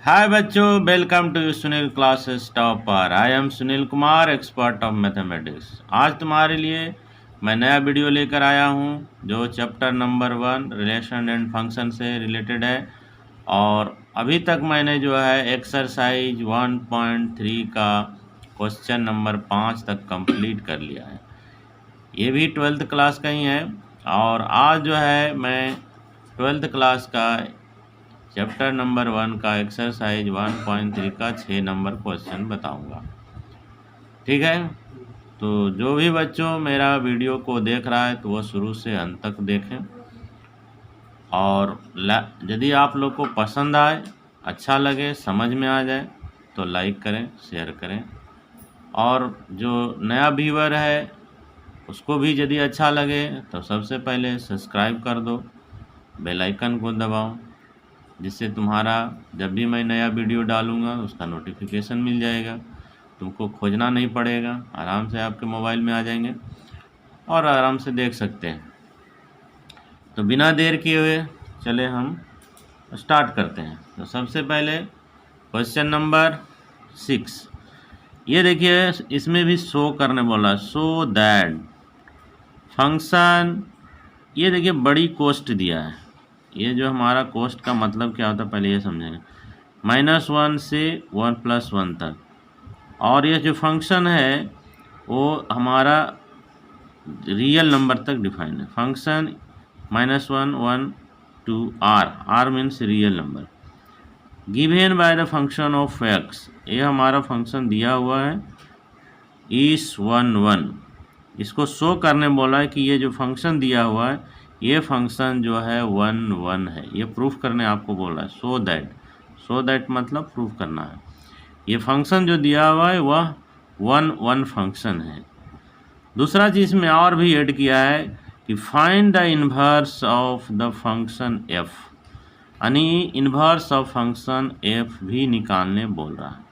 हाय बच्चों, welcome to Sunil classes topper. I am Sunil Kumar, expert of mathematics. आज तुम्हारे लिए मैं नया वीडियो लेकर आया हूं जो chapter number 1 relation and function से रिलेटेड है। और अभी तक मैंने जो है एक्सरसाइज 1.3 का क्वेश्चन नंबर 5 तक कंप्लीट कर लिया है। ये भी 12th क्लास का ही है। और आज जो है मैं 12th क्लास का चैप्टर नंबर 1 का एक्सरसाइज 1.3 का 6 नंबर क्वेश्चन बताऊंगा। ठीक है, तो जो भी बच्चों मेरा वीडियो को देख रहा है तो वो शुरू से अंत तक देखें। और यदि आप लोग को पसंद आए, अच्छा लगे, समझ में आ जाए तो लाइक करें, शेयर करें। और जो नया व्यूअर है उसको भी यदि अच्छा लगे तो सबसे पहले सब्सक्राइब कर दो, बेल आइकन को दबाओ, जिससे तुम्हारा जब भी मैं नया वीडियो डालूंगा उसका नोटिफिकेशन मिल जाएगा। तुमको खोजना नहीं पड़ेगा, आराम से आपके मोबाइल में आ जाएंगे और आराम से देख सकते हैं। तो बिना देर किए हुए चले हम स्टार्ट करते हैं। तो सबसे पहले क्वेश्चन नंबर 6, ये देखिए, इसमें भी शो करने बोला, शो दैट फंक्शन। ये देखिए बड़ी कोस्ट दिया है। ये जो हमारा कोस्ट का मतलब क्या होता है पहले ये समझेंगे। -1 से 1+1 तक। और ये जो फंक्शन है वो हमारा रियल नंबर तक डिफाइन है। Function -1 1 to r means real number given by the function of x। ये हमारा फंक्शन दिया हुआ है इस 1 1। इसको शो करने बोला है कि ये जो फंक्शन दिया हुआ है ये फंक्शन जो है 1 1 है। ये प्रूफ करने आपको बोल रहा है। सो दैट मतलब प्रूफ करना है। ये फंक्शन जो दिया हुआ है वह 1 1 फंक्शन है। दूसरा चीज़ में और भी ऐड किया है कि find the inverse of the function f, यानी इन्वर्स ऑफ फंक्शन f भी निकालने बोल रहा है।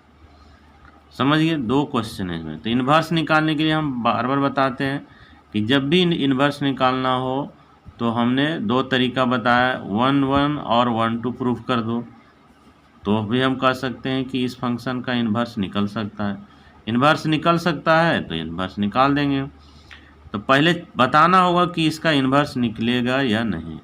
समझिए, 2 क्वेश्चन है इसमें। तो इन्वर्स निकालने के लिए हम बार बार बताते हैं कि जब भी इन्वर्स निकालना हो तो हमने 2 तरीका बताया, 1 1 और 1 2 प्रूफ कर दो। तो भी हम कह सकते हैं कि इस फंक्शन का इन्वर्स निकल सकता है। इन्वर्स निकल सकता है तो इन्वर्स निकाल देंगे। तो पहले बताना होगा कि इसका इन्वर्स निकलेगा या नहीं।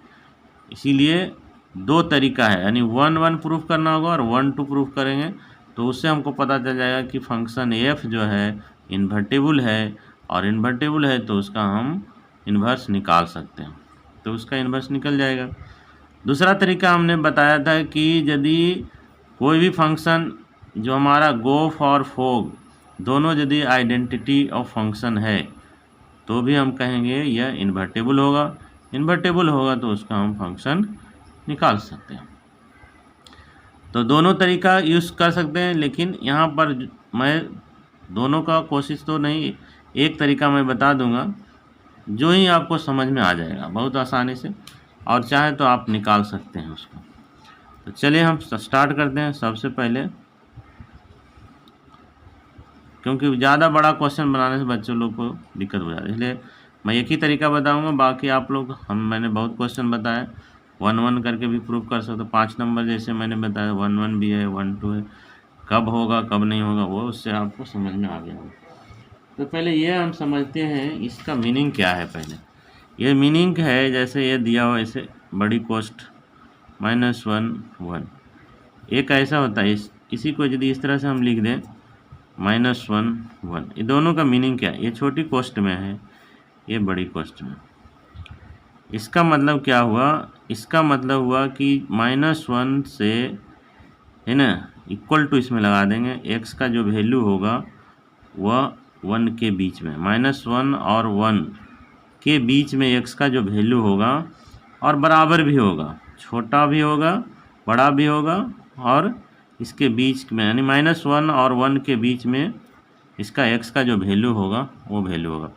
इसीलिए 2 तरीका है, यानी 1 1 प्रूफ करना होगा और 1 2 प्रूफ करेंगे। तो उससे हमको पता चल जाएगा कि फंक्शन f जो है इन्वर्टेबल है, और इन्वर्टेबल है तो उसका हम इन्वर्स निकाल सकते हैं। तो उसका इन्वर्स निकल जाएगा। दूसरा तरीका हमने बताया था कि यदि कोई भी फंक्शन जो हमारा गोफ और फोग दोनों यदि आइडेंटिटी ऑफ फंक्शन है तो भी हम कहेंगे यह इन्वर्टेबल होगा। इन्वर्टेबल होगा तो उसका हम फंक्शन निकाल सकते हैं। तो दोनों तरीका यूज़ कर सकते हैं, लेकिन यहाँ पर मैं दोनों का कोशिश तो नहीं, एक तरीका मैं बता दूंगा जो ही आपको समझ में आ जाएगा बहुत आसानी से, और चाहे तो आप निकाल सकते हैं उसको। तो चलिए हम स्टार्ट करते हैं। सबसे पहले, क्योंकि ज़्यादा बड़ा क्वेश्चन बनाने से बच्चों लोग को दिक्कत हो जाती है, इसलिए मैं एक ही तरीका बताऊंगा। बाकी आप लोग, मैंने बहुत क्वेश्चन बताए, 1 1 करके भी प्रूव कर सकते हो। 5 नंबर जैसे मैंने बताया 1 1 भी है, 1 2 है। कब होगा कब नहीं होगा वो उससे आपको समझ में आ गया होगा। तो पहले ये हम समझते हैं इसका मीनिंग क्या है। पहले ये मीनिंग है, जैसे ये दिया हुआ ऐसे बड़ी कोस्ट -1 1, एक ऐसा होता है। इसी को यदि इस तरह से हम लिख दें -1 1, ये दोनों का मीनिंग क्या है। ये छोटी कोस्ट में है, ये बड़ी कोस्ट में। इसका मतलब क्या हुआ, इसका मतलब हुआ कि -1 से, है ना, इक्वल टू इसमें लगा देंगे। x का जो वैल्यू होगा वह 1 के बीच में, -1 और 1 के बीच में x का जो वैल्यू होगा, और बराबर भी होगा, छोटा भी होगा, बड़ा भी होगा, और इसके बीच में, यानी -1 और 1 के बीच में इसका x का जो वैल्यू होगा वो वैल्यू होगा।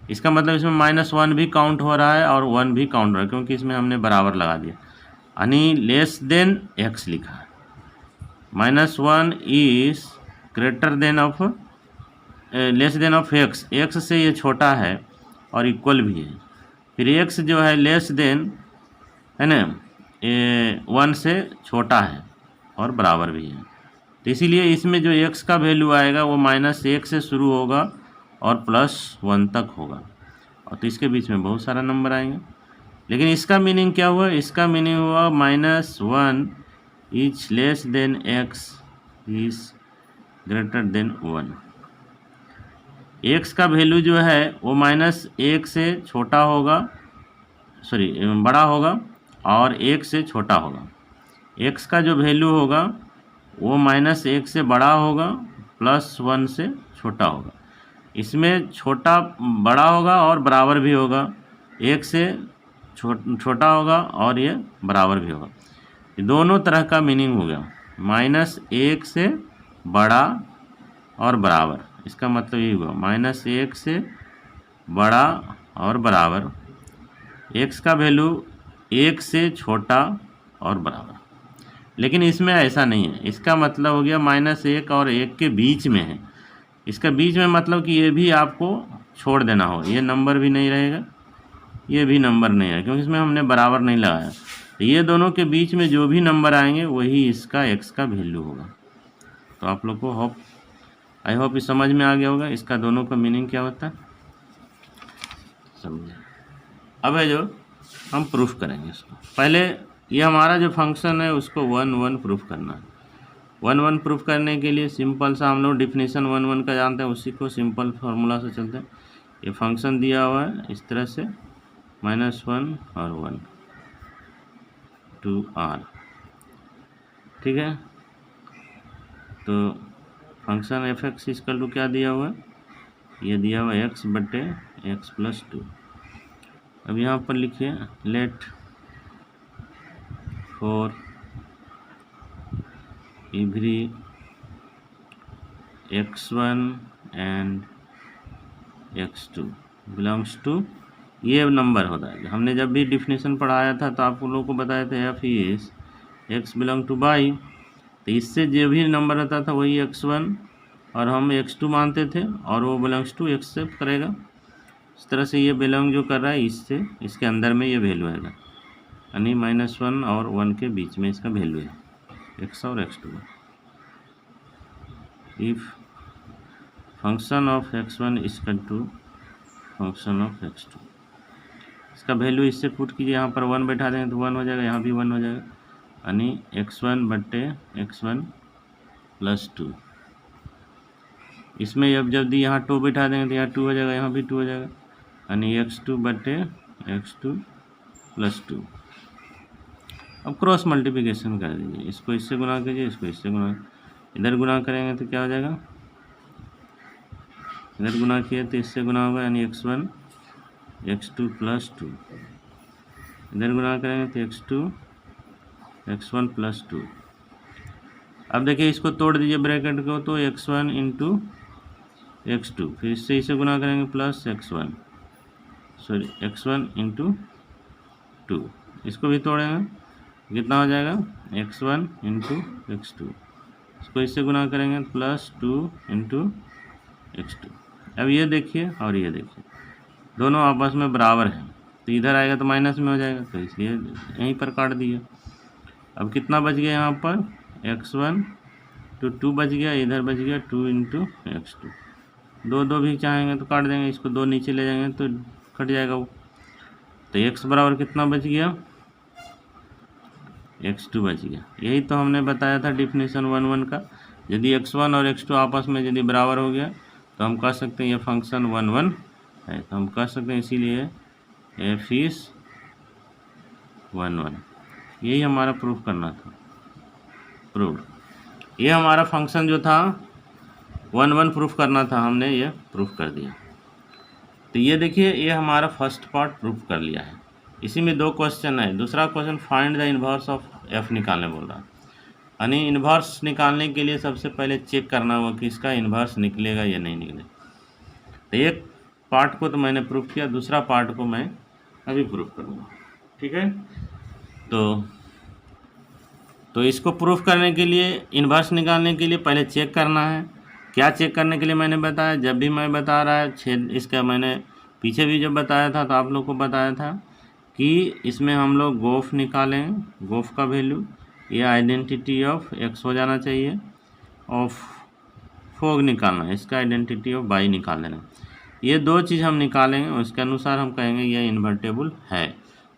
इसका मतलब इसमें -1 भी काउंट हो रहा है और 1 भी काउंट हो रहा है, क्योंकि इसमें हमने बराबर लगा दिया, यानी लेस देन x लिखा है। -1 is greater than of, less than of x से ये छोटा है और इक्वल भी है। फिर x जो है लेस देन, है ना, 1 से छोटा है, और बराबर भी है। तो इसीलिए इसमें जो x का वैल्यू आएगा वो -1 से शुरू होगा और +1 तक होगा, और तो इसके बीच में बहुत सारा नंबर आएंगे। लेकिन इसका मीनिंग क्या हुआ? इसका मीनिंग हुआ -1 is less than x is greater than 1। x का वैल्यू जो है वो -1 से छोटा होगा, सॉरी बड़ा होगा, और 1 से छोटा होगा। x का जो वैल्यू होगा वो -1 से बड़ा होगा, +1 से छोटा होगा। इसमें छोटा बड़ा होगा और बराबर भी होगा, 1 से छोटा होगा और ये बराबर भी होगा। ये दोनों तरह का मीनिंग हो गया, -1 से बड़ा और बराबर। इसका मतलब ये हुआ -1 से बड़ा और बराबर, x का वैल्यू 1 से छोटा और बराबर। लेकिन इसमें ऐसा नहीं है, इसका मतलब हो गया -1 और 1 के बीच में है। इसका बीच में मतलब कि ये भी आपको छोड़ देना हो, ये नंबर भी नहीं रहेगा, ये भी नंबर नहीं है, क्योंकि इसमें हमने बराबर नहीं लगाया। तो ये दोनों के बीच में जो भी नंबर आएंगे वही इसका x का वैल्यू होगा। तो आप लोग को आई होप ये समझ में आ गया होगा इसका दोनों का मीनिंग क्या होता है, समझे। अब है जो हम प्रूफ करेंगे इसको। पहले ये हमारा जो फंक्शन है उसको 1 प्रूफ करना है। 1 प्रूफ करने के लिए सिंपल सा हम लोग डिफिनीशन 1 का जानते हैं, उसी को सिंपल फार्मूला से चलते हैं। ये फंक्शन दिया हुआ है इस तरह से, -1 और 1 2r, ठीक है। तो फंक्शन f(x) इक्वल टू क्या दिया हुआ है? ये दिया हुआ है x/x + 2। अब यहाँ पर लिखिए let for every x1 and x2 belongs to, ये नंबर होता है। हमने जब भी डिफिनीशन पढ़ाया था तो आप लोगों को बताए थे f is x belong to y, तो इससे जो भी नंबर रहता था वही x1 और हम x2 मानते थे, और वो बिलोंग्स टू एक्सेप्ट करेगा। इस तरह से ये बिलोंग जो कर रहा है इससे, इसके अंदर में ये वैल्यू आएगा, यानी -1 और 1 के बीच में इसका वैल्यू है, x और x2। If function of x1 equal to function of x2, इसका वैल्यू इससे पुट कीजिए, यहाँ पर 1 बैठा देंगे तो 1 हो जाएगा, यहाँ भी 1 हो जाएगा, यानी x1/x1 + 2। इसमें अब जल्दी यहाँ 2 बैठा देंगे तो यहाँ 2 हो जाएगा, यहाँ भी 2 हो जाएगा, यानी x2/x2 + 2। अब क्रॉस मल्टीप्लिकेशन कर दीजिए, इसको इससे गुना कीजिए, इसको इससे गुना, इधर गुना करेंगे तो क्या हो जाएगा, इधर गुना किए तो इससे गुना होगा, यानी x1 x2 + 2, इधर गुना करेंगे तो x2 x1 + 2। अब देखिए इसको तोड़ दीजिए ब्रैकेट को, तो x1 × x2, फिर इससे इसे गुना करेंगे प्लस x1 × 2, इसको भी तोड़ेंगे, कितना हो जाएगा x1 × x2, इसको इससे गुना करेंगे +2 × x2। अब ये देखिए और ये देखिए, दोनों आपस में बराबर हैं, तो इधर आएगा तो माइनस में हो जाएगा, तो इसलिए यहीं पर काट दिया। अब कितना बच गया यहाँ पर, x1 तो 2 बच गया, इधर बच गया 2 × x2। दो भी चाहेंगे तो काट देंगे, इसको 2 नीचे ले जाएंगे तो कट जाएगा वो, तो x बराबर कितना बच गया, x2 बच गया। यही तो हमने बताया था डिफिनीशन 1 का, यदि x1 और x2 आपस में यदि बराबर हो गया तो हम कह सकते हैं ये फंक्शन 1 है, तो हम कह सकते हैं इसीलिए f इज 1। यही हमारा प्रूफ करना था, प्रूफ। ये हमारा फंक्शन जो था 1 प्रूफ करना था, हमने ये प्रूफ कर दिया। तो ये देखिए ये हमारा फर्स्ट पार्ट प्रूफ कर लिया है। इसी में 2 क्वेश्चन है। दूसरा question find the inverse of f निकालने बोल रहा है, यानी इन्वर्स निकालने के लिए सबसे पहले चेक करना होगा कि इसका इन्वर्स निकलेगा या नहीं निकलेगा। तो एक पार्ट को तो मैंने प्रूफ किया, दूसरा पार्ट को मैं अभी प्रूफ करूँगा, ठीक है। तो इसको प्रूफ करने के लिए, इन्वर्स निकालने के लिए पहले चेक करना है। क्या चेक करने के लिए मैंने बताया, जब भी मैं बता रहा है छेद, इसका मैंने पीछे भी जब बताया था तो आप लोग को बताया था कि इसमें हम लोग गोफ निकालें, गोफ का वैल्यू, ये आइडेंटिटी ऑफ एक्स हो जाना चाहिए, और फोग निकालना है, इसका आइडेंटिटी ऑफ वाई निकाल देना। ये दो चीज़ हम निकालेंगे, उसके अनुसार हम कहेंगे ये इन्वर्टेबल है।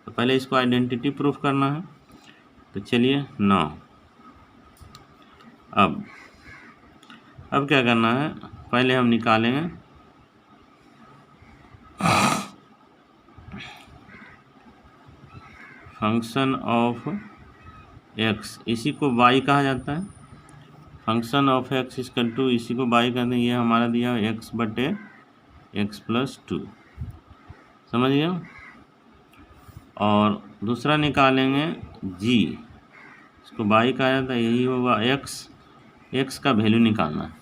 तो पहले इसको आइडेंटिटी प्रूफ करना है। तो चलिए नौ, अब क्या करना है, पहले हम निकालेंगे फंक्शन ऑफ एक्स, इसी को वाई कहा जाता है। Function of x equal to, इसी को वाई कहते हैं। ये हमारा दिया एक्स बटे एक्स प्लस टू, समझ गए। और दूसरा निकालेंगे जी, इसको वाई कहा जाता है, यही होगा एक्स का वैल्यू निकालना है।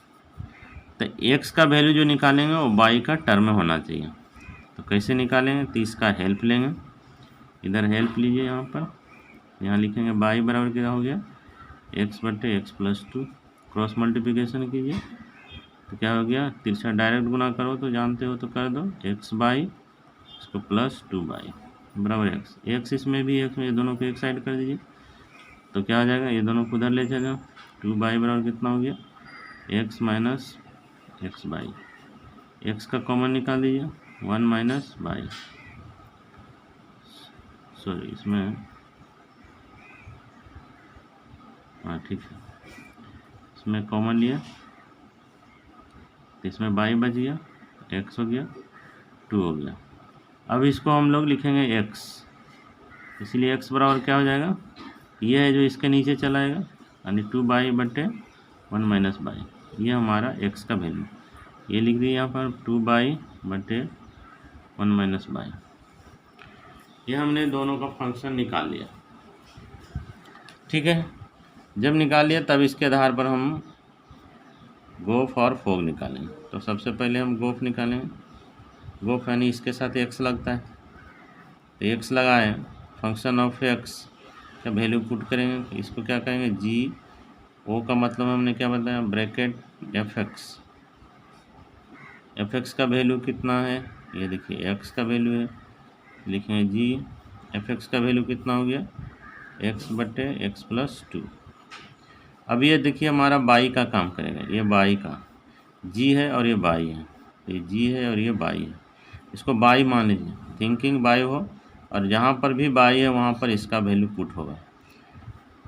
तो एक्स का वैल्यू जो निकालेंगे वो वाई का टर्म में होना चाहिए। तो कैसे निकालेंगे, तो इसका हेल्प लेंगे, इधर हेल्प लीजिए, यहाँ पर यहाँ लिखेंगे वाई बराबर क्या हो गया, एक्स बटे x plus two, cross multiplication कीजिए तो क्या हो गया, तिरछा डायरेक्ट गुना करो तो जानते हो, तो कर दो एक्स बाई इसको प्लस टू बाई बराबर एक्स इसमें भी एक्स में, ये दोनों को एक साइड कर दीजिए तो क्या हो जाएगा, ये दोनों को उधर ले चले जाओ, टू बाई बराबर कितना हो गया, x minus x by, x का कॉमन निकाल दीजिए, वन माइनस बाई, सॉरी इसमें हाँ ठीक है, इसमें कॉमन लिया तो इसमें बाई बच गया, एक्स हो गया, टू हो गया। अब इसको हम लोग लिखेंगे एक्स, इसलिए एक्स बराबर क्या हो जाएगा, ये है जो इसके नीचे चला आएगा, यानी टू बाई बटे वन माइनस बाई, ये हमारा एक्स का वैल्यू, ये लिख दिए यहाँ पर टू बाई बटे वन माइनस बाई। ये हमने दोनों का फंक्शन निकाल लिया, ठीक है। जब निकाल लिया तब इसके आधार पर हम गोफ और फोग निकालेंगे। तो सबसे पहले हम गोफ निकालेंगे, गोफ यानी इसके साथ एक्स लगता है, तो एक्स लगाए, फंक्शन ऑफ एक्स का वैल्यू पुट करेंगे, इसको क्या कहेंगे जी, ओ का मतलब हमने क्या बताया, ब्रैकेट एफ एक्स का वैल्यू कितना है, ये देखिए एक्स का वैल्यू है, लिखेंगे जी एफ एक्स का वैल्यू कितना हो गया, एक्स बटे एक्स प्लस टू। अब ये देखिए हमारा बाई का काम करेगा, ये बाई का जी है और ये बाई है, तो ये जी है और ये बाई है, इसको बाई मान लीजिए, थिंकिंग बाई हो, और जहाँ पर भी बाई है वहाँ पर इसका वैल्यू पुट होगा।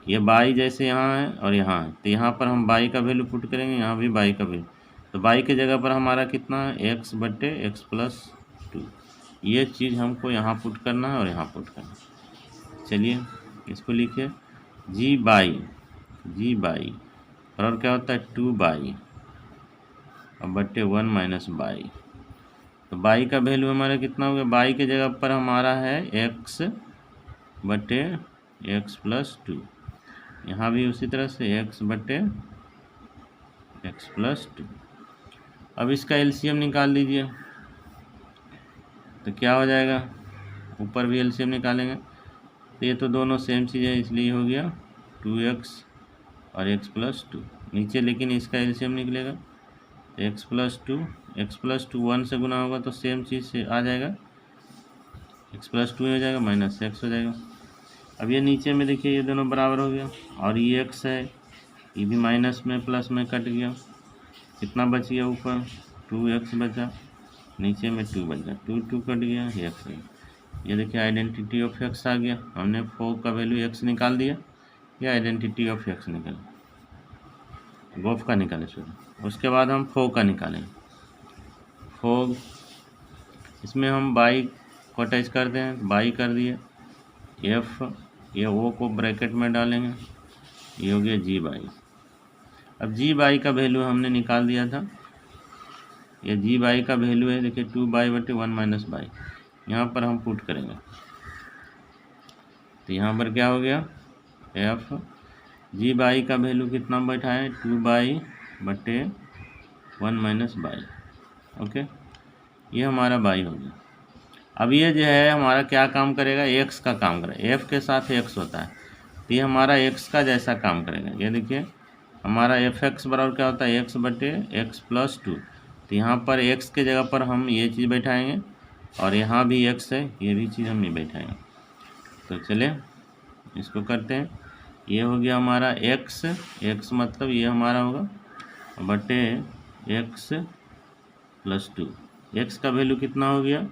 ये बाई जैसे यहाँ है और यहाँ है, तो यहाँ पर हम बाई का वैल्यू पुट करेंगे, यहाँ भी बाई का वैल्यू, तो बाई की जगह पर हमारा कितना है, एक्स बटे एक्स प्लस टू, ये चीज़ हमको यहाँ पुट करना है और यहाँ पुट करना है। चलिए इसको लिखिए जी बाई और क्या होता है टू बाई और बटे वन माइनस बाई, तो बाई का वैल्यू हमारा कितना हो गया, बाई की जगह पर हमारा है एक्स बटे एक्स प्लस टू, यहाँ भी उसी तरह से एक्स बटे एक्स प्लस टू। अब इसका एलसीएम निकाल लीजिए तो क्या हो जाएगा, ऊपर भी एलसीएम निकालेंगे तो ये तो दोनों सेम चीज़ है, इसलिए हो गया टू एक्स और एक्स प्लस टू, नीचे लेकिन इसका एलसीएम निकलेगा तो एक्स प्लस टू वन से गुना होगा तो सेम चीज़ से आ जाएगा, एक्स प्लस टू हो जाएगा माइनस एक्स हो जाएगा। अब ये नीचे में देखिए ये दोनों बराबर हो गया, और ये एक्स है, ये भी माइनस में प्लस में कट गया, कितना बच गया, ऊपर टू एक्स बचा, नीचे में टू बच गया, टू कट गया, एक्स है। ये देखिए आइडेंटिटी ऑफ एक्स आ गया, हमने फोग का वैल्यू एक्स निकाल दिया, ये आइडेंटिटी ऑफ एक्स निकला, गोफ का निकाले सॉरी। उसके बाद हम फोग का निकालें, फोग इसमें हम बाई को अटैच कर दें, बाई कर दिए, एफ ये ओ को ब्रैकेट में डालेंगे, ये हो गया जी बाई। अब जी बाई का वैल्यू हमने निकाल दिया था, ये जी बाई का वैल्यू है देखिए टू बाई बटे वन माइनस बाई, यहाँ पर हम पुट करेंगे तो यहाँ पर क्या हो गया, एफ जी बाई का वैल्यू कितना बैठा है, टू बाई बटे वन माइनस बाई, ओके, ये हमारा बाई हो गया। अब ये जो है हमारा क्या काम करेगा, एक्स का काम करेगा, एफ के साथ एक्स होता है तो ये हमारा एक्स का जैसा काम करेगा। ये देखिए हमारा एफ एक्स बराबर क्या होता है, एक्स बटे एक्स प्लस टू, तो यहाँ पर एक्स के जगह पर हम ये चीज़ बैठाएंगे और यहाँ भी एक्स है, ये भी चीज़ हम नहीं बैठाएंगे। तो चले इसको करते हैं, ये हो गया हमारा एक्स, एक्स मतलब ये हमारा होगा बटे एक्स प्लस 2। एक्स का वैल्यू कितना हो गया,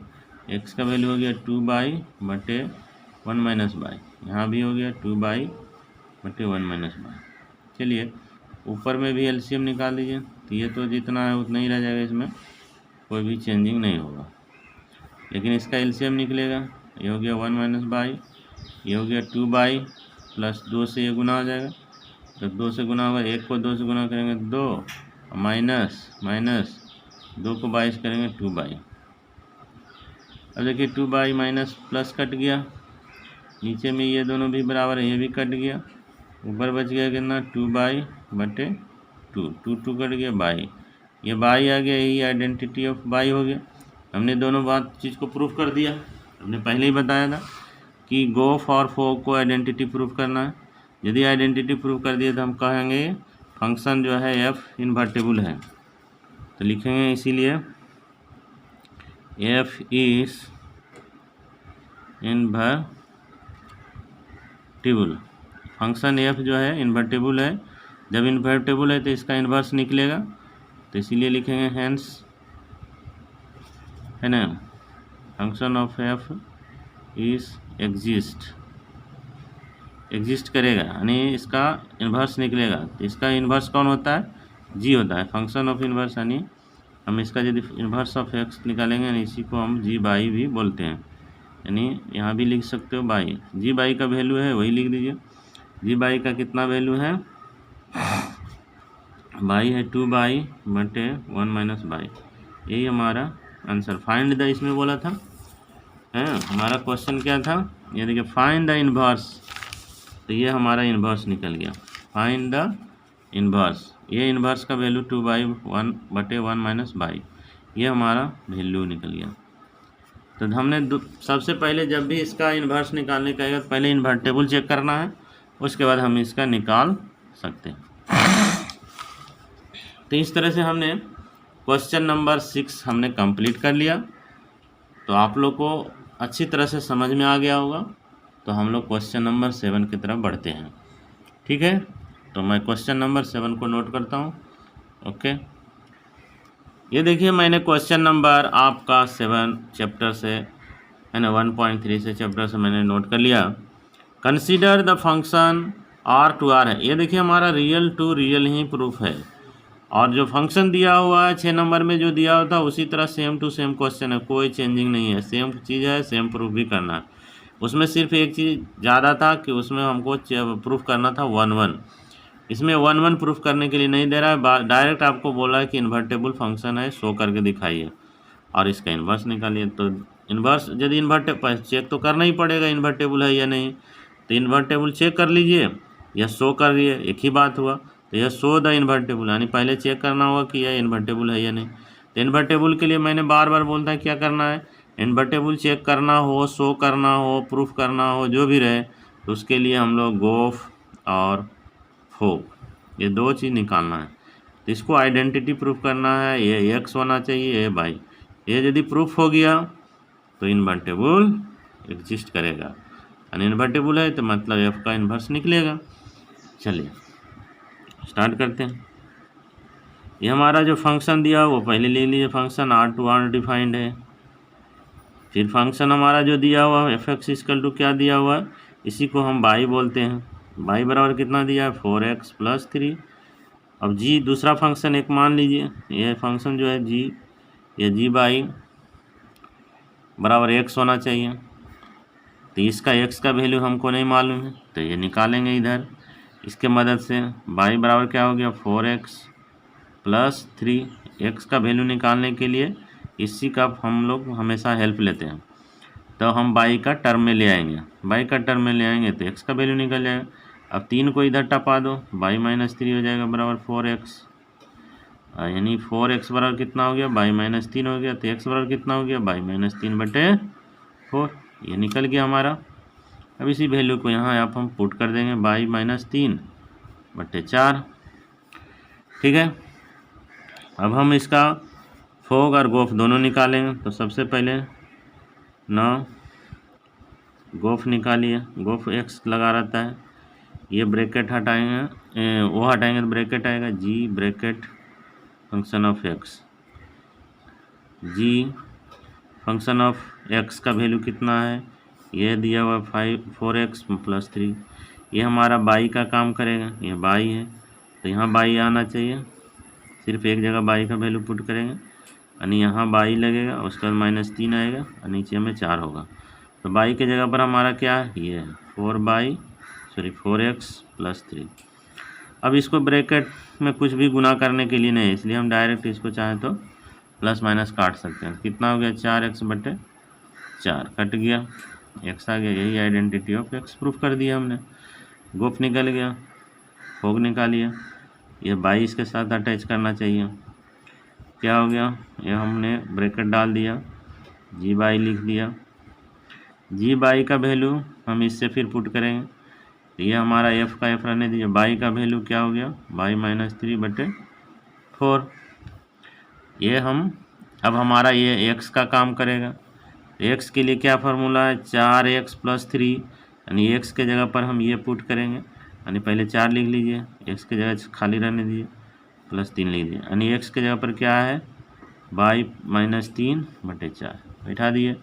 एक्स का वैल्यू हो गया 2 बटे 1 माइनस बाई, यहाँ भी हो गया 2 बटे 1 माइनस बाई। चलिए ऊपर में भी एलसीएम निकाल दीजिए, तो ये तो जितना है उतना ही रह जाएगा, इसमें कोई भी चेंजिंग नहीं होगा। लेकिन इसका एलसीएम निकलेगा, ये हो गया 1 माइनस बाई, ये हो गया 2 प्लस 2 से ये गुना हो जाएगा, तो 2 से गुना होगा, 1 को 2 से गुना करेंगे 2, माइनस 2 को 22 करेंगे 2 अब देखिए 2 माइनस प्लस कट गया, नीचे में ये दोनों भी बराबर है, ये भी कट गया, ऊपर बच गया कितना 2 बटे 2 कट गया बाई, ये बाई आ गया, यही आइडेंटिटी ऑफ बाई हो गया। हमने दोनों बात चीज़ को प्रूफ कर दिया। हमने पहले ही बताया था कि गोफ और फोक को आइडेंटिटी प्रूफ करना है। यदि आइडेंटिटी प्रूफ कर दिए तो हम कहेंगे फंक्शन जो है एफ इन्वर्टेबल है, तो लिखेंगे इसीलिए F is invertible. Function F जो है इन्वर्टेबल है, जब इन्वर्टेबल है तो इसका इन्वर्स निकलेगा, तो इसीलिए लिखेंगे हैंस, है ना, function of F is exist करेगा, यानी इसका इन्वर्स निकलेगा। तो इसका इन्वर्स कौन होता है, जी होता है, फंक्शन ऑफ इन्वर्स, यानी हम इसका यदि इन्वर्स ऑफ एक्स निकालेंगे, यानी इसी को हम जी बाई भी बोलते हैं, यानी यहाँ भी लिख सकते हो बाई, जी बाई का वैल्यू है वही लिख दीजिए। जी बाई का कितना वैल्यू है, बाई है 2 बटे 1 माइनस बाई, यही हमारा आंसर। फाइंड द इसमें बोला था, है हमारा क्वेश्चन क्या था, ये देखिए फाइंड द इन्वर्स, तो ये हमारा इन्वर्स निकल गया, फाइंड द इन्वर्स, ये इन्वर्स का वैल्यू 2 बटे 1 माइनस बाई, ये हमारा वैल्यू निकल गया। तो हमने सबसे पहले जब भी इसका इन्वर्स निकालने का है, पहले इन्वर्टेबल चेक करना है, उसके बाद हम इसका निकाल सकते हैं। तो इस तरह से हमने क्वेश्चन नंबर 6 हमने कंप्लीट कर लिया। तो आप लोग को अच्छी तरह से समझ में आ गया होगा। तो हम लोग क्वेश्चन नंबर 7 की तरफ बढ़ते हैं, ठीक है। तो मैं क्वेश्चन नंबर 7 को नोट करता हूँ। ओके, ये देखिए मैंने क्वेश्चन नंबर आपका 7 चैप्टर से, है ना, 1.3 से चैप्टर से मैंने नोट कर लिया। Consider the function R to R है, ये देखिए हमारा रियल टू रियल ही प्रूफ है, और जो फंक्शन दिया हुआ है 6 नंबर में जो दिया हुआ था उसी तरह सेम टू सेम क्वेश्चन है, कोई चेंजिंग नहीं है, सेम चीज़ है, सेम प्रूफ भी करना है। उसमें सिर्फ एक चीज़ ज़्यादा था कि उसमें हमको प्रूफ करना था 1-1, इसमें 1-1 प्रूफ करने के लिए नहीं दे रहा है, डायरेक्ट आपको बोला है कि इन्वर्टेबल फंक्शन है, शो करके दिखाइए और इसका इन्वर्स निकालिए। तो इन्वर्स यदि इन्वर्टेबल चेक तो करना ही पड़ेगा इन्वर्टेबल है या नहीं, तो इन्वर्टेबल चेक कर लीजिए या शो करिए, एक ही बात हुआ। तो यह शो द इन्वर्टेबल, यानी पहले चेक करना होगा कि यह इन्वर्टेबल है या नहीं। तो इन्वर्टेबल के लिए मैंने बार बार बोलता है क्या करना है, इन्वर्टेबल चेक करना हो, शो करना हो, प्रूफ करना हो, जो भी रहे, तो उसके लिए हम लोग गोफ और फोक, ये दो चीज़ निकालना है। तो इसको आइडेंटिटी प्रूफ करना है, ये एक्स होना चाहिए, ये बाई, ये यदि प्रूफ हो गया तो इन्वर्टेबल एग्जिस्ट करेगा, अनइन्वर्टेबल है तो मतलब एफ का इन्वर्स निकलेगा। चलिए स्टार्ट करते हैं। ये हमारा जो फंक्शन दिया वो पहले ले लीजिए, function R to R defined है। फिर फंक्शन हमारा जो दिया हुआ है एफ एक्स इक्वल टू क्या दिया हुआ है, इसी को हम बाई बोलते हैं। बाई बराबर कितना दिया है 4x + 3। अब जी दूसरा फंक्शन एक मान लीजिए, ये फंक्शन जो है जी, ये जी बाई बराबर x होना चाहिए। तो इसका x का वैल्यू हमको नहीं मालूम है, तो ये निकालेंगे इधर इसके मदद से। बाई बराबर क्या हो गया 4x + 3। x का वैल्यू निकालने के लिए इसी का हम लोग हमेशा हेल्प लेते हैं, तो हम बाई का टर्म में ले आएंगे, बाई का टर्म में ले आएंगे तो x का वैल्यू निकल जाएगा। अब 3 को इधर टपा दो, बाई - 3 हो जाएगा बराबर 4x, यानी 4x बराबर कितना हो गया, बाई - 3 हो गया। तो x बराबर कितना हो गया, बाई - 3/4, ये निकल गया हमारा। अब इसी वैल्यू को यहाँ आप हम पुट कर देंगे, बाई - 3/4, ठीक है। अब हम इसका फोक और गोफ दोनों निकालेंगे। तो सबसे पहले ना गोफ निकालिए, गोफ x लगा रहता है, ये ब्रैकेट हटाएंगे, वो हटाएंगे तो ब्रैकेट आएगा g bracket function of x, g function of x का वैल्यू कितना है, ये दिया हुआ 4x + 3। ये हमारा बाई का काम करेगा, ये बाई है तो यहाँ बाई आना चाहिए, सिर्फ एक जगह बाई का वैल्यू पुट करेंगे यानी यहाँ बाई लगेगा, उसके बाद -3 आएगा और नीचे में 4 होगा। तो बाई के जगह पर हमारा क्या है, ये है 4x + 3। अब इसको ब्रैकेट में कुछ भी गुना करने के लिए नहीं, इसलिए हम डायरेक्ट इसको चाहें तो प्लस माइनस काट सकते हैं। कितना हो गया 4x/4 कट गया, x आ गया। यही आइडेंटिटी ऑफ x प्रूफ कर दिया हमने। गोफ निकल गया, फोग निकालिए, ये बाई इसके साथ अटैच करना चाहिए। क्या हो गया, ये हमने ब्रैकेट डाल दिया, जी बाई लिख दिया। जी बाई का वैल्यू हम इससे फिर पुट करेंगे, तो ये हमारा f का f रहने दीजिए। बाई का वैल्यू क्या हो गया, बाई -3/4। ये हम अब हमारा ये x का काम करेगा। x के लिए क्या फार्मूला है, 4x + 3, यानी x के जगह पर हम ये पुट करेंगे, यानी पहले 4 लिख लीजिए, x के जगह खाली रहने दीजिए, +3 लिख दीजिए, यानी x के जगह पर क्या है, बाई -3/4 बैठा दिए।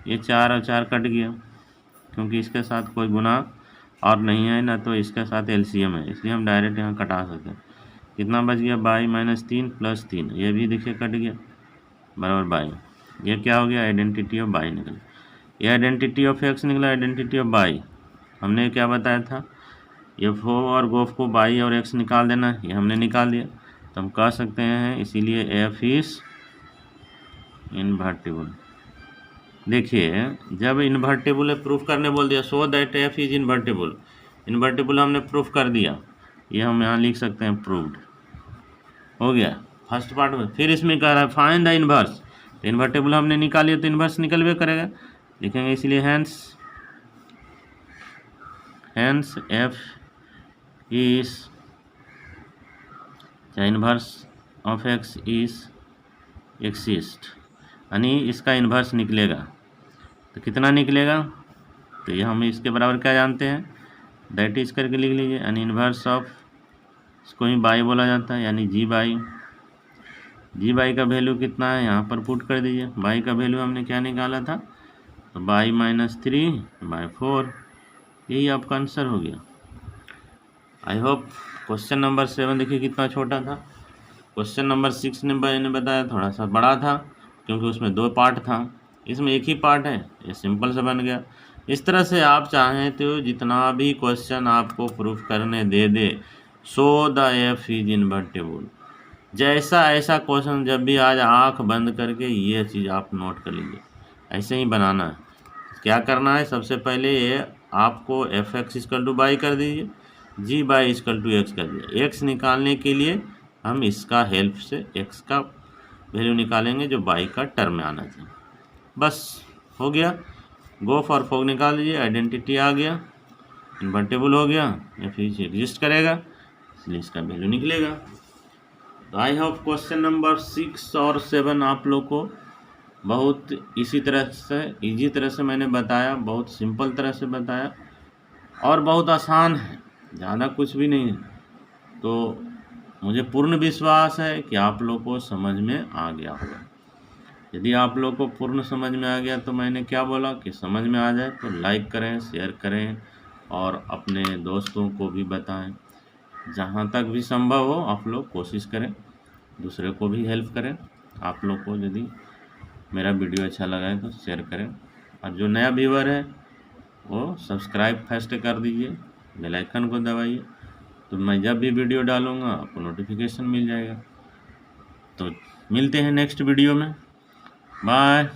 ये 4 और 4 कट गया, क्योंकि इसके साथ कोई गुना और नहीं है ना, तो इसके साथ एलसीएम है, इसलिए हम डायरेक्ट यहाँ कटा सकते हैं। कितना बच गया, बाई -3 + 3, ये भी देखिए कट गया बराबर बाई। ये क्या हो गया, आइडेंटिटी ऑफ बाई निकला। ये आइडेंटिटी ऑफ एक्स निकला, आइडेंटिटी ऑफ बाई। हमने क्या बताया था, ये फो और गोफ को बाई और एक्स निकाल देना, ये हमने निकाल दिया। तो हम कह सकते हैं इसीलिए एफ इज इन्वर्टिबल। देखिए जब इन्वर्टिबल है प्रूफ करने बोल दिया, so that F is invertible, invertible हमने प्रूफ कर दिया, ये हम यहाँ लिख सकते हैं प्रूव्ड हो गया फर्स्ट पार्ट में। फिर इसमें कह रहा है फाइंड द इन्वर्स, तो इन्वर्टिबल हमने निकालिए तो इन्वर्स निकलवे करेगा, लिखेंगे इसलिए hence f is inverse of x is exist, यानी इसका इन्वर्स निकलेगा। तो कितना निकलेगा, तो ये हम इसके बराबर क्या जानते हैं, दैट इज करके लिख लीजिए, यानी इन्वर्स ऑफ, इसको ही बाई बोला जाता है, यानी जी बाई। जी बाई का वैल्यू कितना है, यहाँ पर पुट कर दीजिए। बाई का वैल्यू हमने क्या निकाला था, तो बाई -3/4, यही आपका आंसर हो गया। आई होप क्वेश्चन नंबर 7 देखिए कितना छोटा था। क्वेश्चन नंबर 6 ने मैंने बताया थोड़ा सा बड़ा था, क्योंकि उसमें 2 पार्ट था, इसमें एक ही पार्ट है, ये सिंपल से बन गया। इस तरह से आप चाहें तो जितना भी क्वेश्चन आपको प्रूफ करने दे so the f is invertible, जैसा ऐसा क्वेश्चन जब भी आज आंख बंद करके ये चीज़ आप नोट कर लीजिए, ऐसे ही बनाना है। क्या करना है, सबसे पहले ये आपको F x equal two by कर दीजिए, जी बाई इक्वल टू एक्स कर दीजिए। एक्स निकालने के लिए हम इसका हेल्प से एक्स का वैल्यू निकालेंगे जो बाई का टर्म में आना चाहिए, बस हो गया। गोफ और फोग निकाल दीजिए, आइडेंटिटी आ गया, इन्वर्टिबल हो गया, एफ इज एग्जिस्ट करेगा, इसलिए इसका वैल्यू निकलेगा। तो आई होप क्वेश्चन नंबर 6 और 7 आप लोग को बहुत इसी तरह से इजी तरह से मैंने बताया, बहुत सिंपल तरह से बताया और बहुत आसान है, ज़्यादा कुछ भी नहीं है। तो मुझे पूर्ण विश्वास है कि आप लोग को समझ में आ गया होगा। यदि आप लोग को पूर्ण समझ में आ गया तो मैंने क्या बोला कि समझ में आ जाए तो लाइक करें, शेयर करें और अपने दोस्तों को भी बताएं। जहाँ तक भी संभव हो आप लोग कोशिश करें, दूसरे को भी हेल्प करें। आप लोग को यदि मेरा वीडियो अच्छा लगा है तो शेयर करें, और जो नया व्यूअर है वो सब्सक्राइब फर्स्ट कर दीजिए, बेल आइकन को दबाइए, तो मैं जब भी वीडियो डालूँगा आपको नोटिफिकेशन मिल जाएगा। तो मिलते हैं नेक्स्ट वीडियो में, बाय।